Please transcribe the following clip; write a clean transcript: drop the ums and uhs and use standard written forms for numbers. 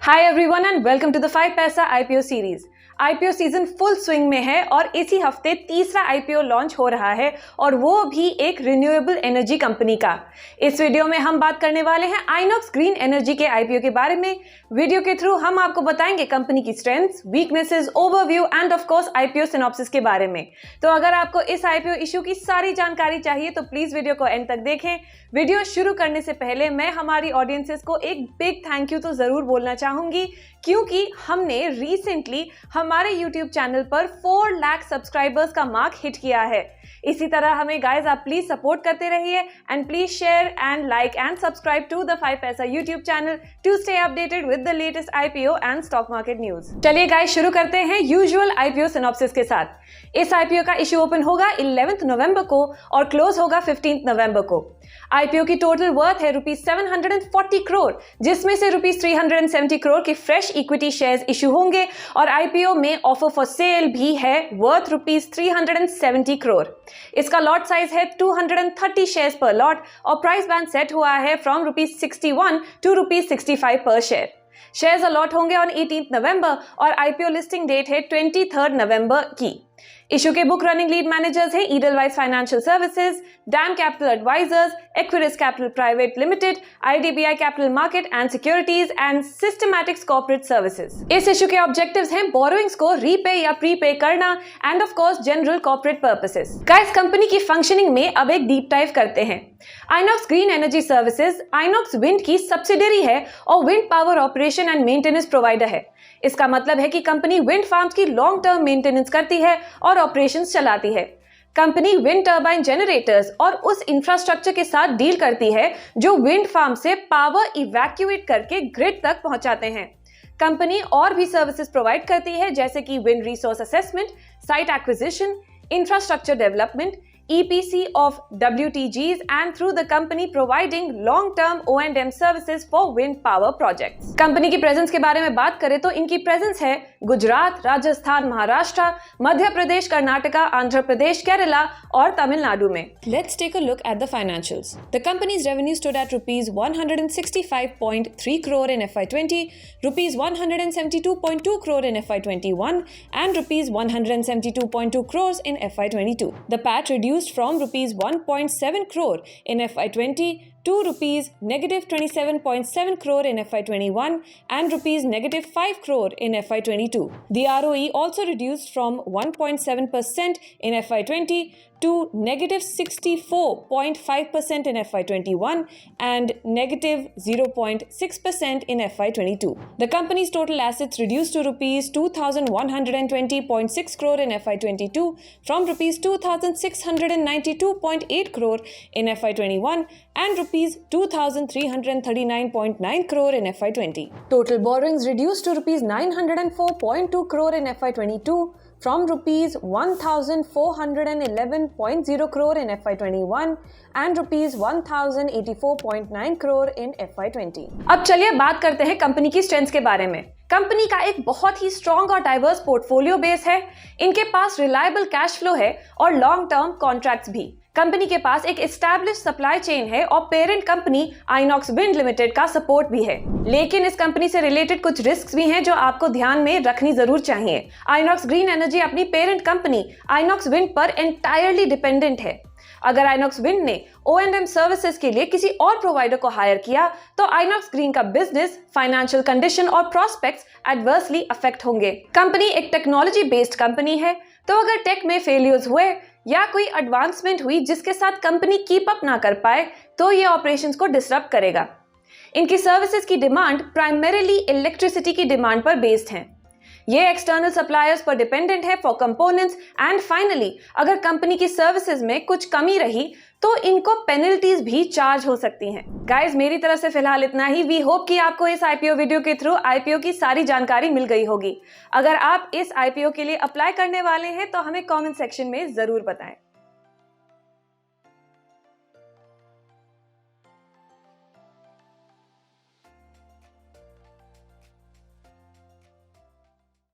Hi everyone and welcome to the 5 paisa IPO series. IPO season full swing में है और इसी हफ्ते तीसरा आईपीओ लॉन्च हो रहा है और वो भी एक रिन्यूएबल एनर्जी कंपनी का। इस वीडियो में हम बात करने वाले हैं आइनॉक्स ग्रीन एनर्जी के आईपीओ के बारे में। वीडियो के थ्रू हम आपको बताएंगे कंपनी की strengths, weaknesses, overview and of course IPO synopsis के बारे में। तो अगर आपको इस आईपीओ इशू की सारी जानकारी चाहिए तो प्लीज वीडियो को एंड तक देखें। वीडियो शुरू करने से पहले मैं हमारी ऑडियंसेस को एक बिग थैंक यू तो जरूर बोलना चाहूंगी, क्योंकि हमने रिसेंटली हमारे YouTube चैनल पर 4 लाख सब्सक्राइबर्स का मार्क हिट किया है। इसी तरह हमें गाइस आप प्लीज सपोर्ट करते रहिए and please share and like and subscribe to the 5 paisa YouTube channel to stay updated with the latest IPO and stock market news. चलिए गाइस शुरू करते हैं यूजुअल आईपीओ सिनॉप्सिस के साथ। इस आईपीओ का इशू ओपन होगा 11 नवंबर को और क्लोज होगा 15 नवंबर को। आईपीओ की टोटल वर्थ है रुपीज 740 करोड़, जिसमें से रुपीज 370 करोड़ के फ्रेश इक्विटी शेयर्स इशू होंगे और आईपीओ में ऑफर फॉर सेल भी है वर्थ रुपीज 370 करोड़। इसका लॉट साइज है 230 शेयर्स पर लॉट और प्राइस बैंड सेट हुआ है फ्रॉम रुपीज 61 टू रुपीज 65 पर शेयर। शेयर्स अलॉट होंगे ऑन 18 नवंबर और आईपीओ लिस्टिंग डेट है 23 नवंबर की। इशू के बुक रनिंग लीड मैनेजर्स हैं Edelweiss Financial Services, Dam Capital Advisors, Equirus Capital Private Limited, IDBI Capital Market and Securities and Systematix Corporate Services. इस issue के objectives हैं borrowings को repay या prepay करना and of course general corporate purposes. Guys company की functioning में अब एक डीप डाइव करते हैं। Inox Green Energy Services Inox Wind की सब्सिडियरी है और wind power operation and maintenance provider है। इसका मतलब है कि कंपनी विंड फार्म्स की लॉन्ग टर्म मेंटेनेंस करती है और ऑपरेशंस चलाती है। कंपनी विंड टर्बाइन जनरेटर्स और उस इंफ्रास्ट्रक्चर के साथ डील करती है जो विंड फार्म से पावर इवैक्यूएट करके ग्रिड तक पहुंचाते हैं। कंपनी और भी सर्विसेज प्रोवाइड करती है जैसे कि wind resource assessment, site acquisition, infrastructure development, EPC of WTGs and through the company providing long-term O&M services for wind power projects। Company की प्रेजेंस के बारे में बात करें तो इनकी प्रेजेंस है गुजरात, राजस्थान, महाराष्ट्र, मध्य प्रदेश, कर्नाटका, आंध्र प्रदेश, केरला और तमिलनाडु में। Let's take a look at the financials. The company's revenue stood at rupees 165.3 crore in FY20, rupees 172.2 crore in FY21 and rupees 172.2 crores in FY22. The PAT reduced from rupees 1.7 crore in FY20 to rupees -27.7 crore in FY21 and rupees -5 crore in FY22. The ROE also reduced from 1.7% in FY20 to -64.5% in FY21 and -0.6% in FY22. The company's total assets reduced to rupees 2,120.6 crore in FY22 from rupees 2,692.8 crore in FY21 and rupees 2,339.9 crore in FY20. Total borrowings reduced to rupees 904.2 crore in FY22 from rupees 1,411.0 crore in FY21 and rupees 1,084.9 crore in FY20. अब चलिए बात करते हैं company की strengths के बारे में। Company का एक बहुत ही स्ट्रॉन्ग और डाइवर्स पोर्टफोलियो बेस है। इनके पास रिलायबल कैश फ्लो है और लॉन्ग टर्म कॉन्ट्रैक्ट्स भी। कंपनी के पास एक एस्टैब्लिश सप्लाई चेन है और parent company INOX wind limited का सपोर्ट भी है। लेकिन इस कंपनी से रिलेटेड कुछ रिस्क्स भी हैं जो आपको ध्यान में रखनी जरूर चाहिए। आइनॉक्स ग्रीन एनर्जी अपनी पेरेंट कंपनी आइनॉक्स विंड पर एंटायरली डिपेंडेंट है। अगर आइनॉक्स विंड ने O&M सर्विसेज के लिए किसी और प्रोवाइडर को हायर किया तो आइनॉक्स ग्रीन का बिजनेस, फाइनेंशियल कंडीशन और प्रॉस्पेक्ट्स एडवर्सली अफेक्ट होंगे। कंपनी एक टेक्नोलॉजी बेस्ड कंपनी है, तो अगर टेक में फेलियर्स हुए या कोई एडवांसमेंट हुई जिसके साथ कंपनी कीप अप ना कर पाए तो ये ऑपरेशंस को डिसरप्ट करेगा। इनकी सर्विसेज की डिमांड प्राइमरीली इलेक्ट्रिसिटी की डिमांड पर बेस्ड है। ये एक्सटर्नल सप्लायर्स पर डिपेंडेंट है फॉर कंपोनेंट्स एंड फाइनली अगर कंपनी की सर्विसेज में कुछ कमी रही तो इनको पेनल्टीज भी चार्ज हो सकती हैं। गाइस मेरी तरफ से फिलहाल इतना ही। वी होप कि आपको इस आईपीओ वीडियो के थ्रू आईपीओ की सारी जानकारी मिल गई होगी। अगर आप इस आईपीओ के लिए अप्लाई करने वाले हैं तो हमें कमेंट सेक्शन में जरूर बताएं।